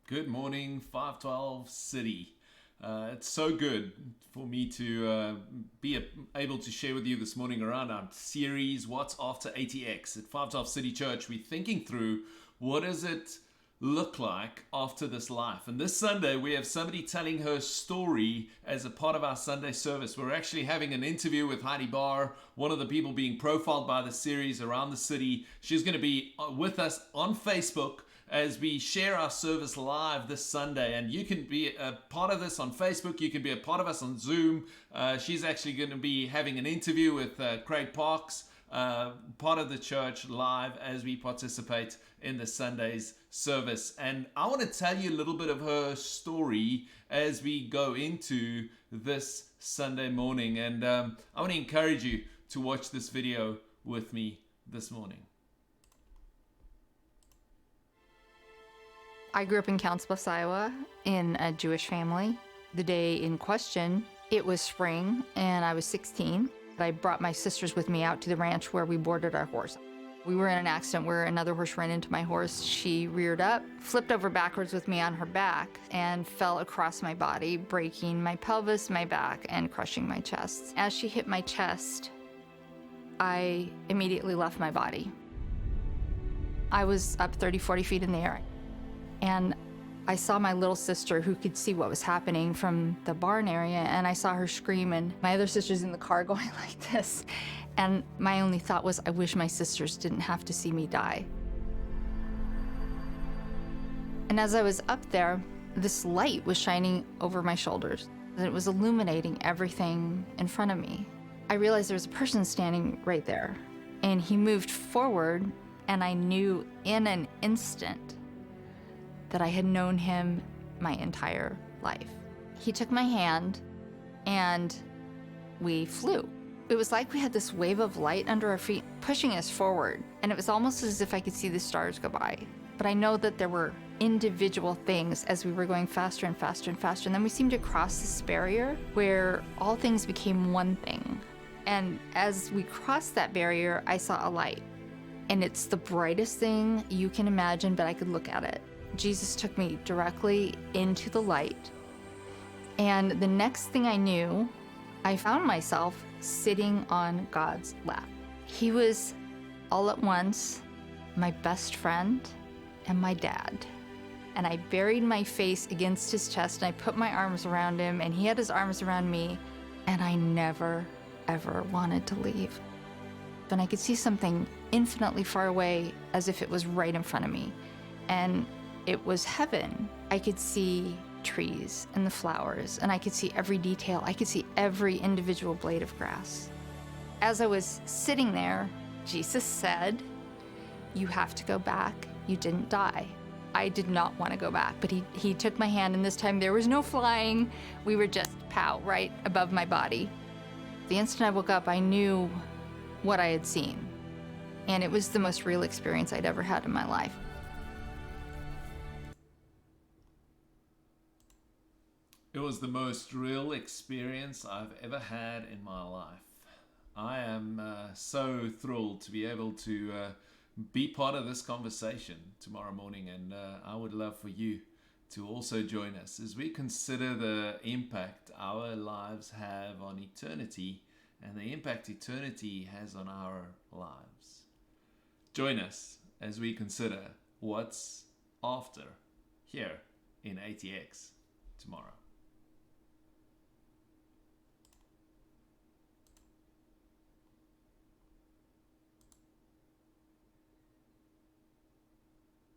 Good morning, 512 City. It's so good for me to be able to share with you this morning around our series, What's After ATX at 512 City Church. We're thinking through what does it look like after this life. And this Sunday, we have somebody telling her story as a part of our Sunday service. We're actually having an interview with Heidi Barr, one of the people being profiled by the series around the city. She's going to be with us on Facebook as we share our service live this Sunday. And you can be a part of this on Facebook. You can be a part of us on Zoom. She's actually going to be having an interview with Craig Parks, part of the church, live as we participate in the Sunday's service. And I want to tell you a little bit of her story as we go into this Sunday morning. And I want to encourage you to watch this video with me this morning. I grew up in Council Bluffs, Iowa, in a Jewish family. The day in question, it was spring, and I was 16. I brought my sisters with me out to the ranch where we boarded our horse. We were in an accident where another horse ran into my horse. She reared up, flipped over backwards with me on her back, and fell across my body, breaking my pelvis, my back, and crushing my chest. As she hit my chest, I immediately left my body. I was up 30, 40 feet in the air. And I saw my little sister who could see what was happening from the barn area, and I saw her scream, and my other sister's in the car going like this. And my only thought was, I wish my sisters didn't have to see me die. And as I was up there, this light was shining over my shoulders, and it was illuminating everything in front of me. I realized there was a person standing right there, and he moved forward, and I knew in an instant that I had known him my entire life. He took my hand and we flew. It was like we had this wave of light under our feet pushing us forward, and it was almost as if I could see the stars go by. But I know that there were individual things as we were going faster and faster and faster, and then we seemed to cross this barrier where all things became one thing. And as we crossed that barrier, I saw a light. And it's the brightest thing you can imagine, but I could look at it. Jesus took me directly into the light. And the next thing I knew, I found myself sitting on God's lap. He was all at once my best friend and my dad. And I buried my face against his chest, and I put my arms around him, and he had his arms around me, and I never, ever wanted to leave. And I could see something infinitely far away as if it was right in front of me. And it was heaven. I could see trees and the flowers, and I could see every detail. I could see every individual blade of grass. As I was sitting there, Jesus said, "You have to go back. You didn't die." I did not want to go back, but he took my hand, and this time there was no flying. We were just pow, right above my body. The instant I woke up, I knew what I had seen, and it was the most real experience I'd ever had in my life. It was the most real experience I've ever had in my life. I am so thrilled to be able to be part of this conversation tomorrow morning, and I would love for you to also join us as we consider the impact our lives have on eternity and the impact eternity has on our lives. Join us as we consider what's after here in ATX tomorrow.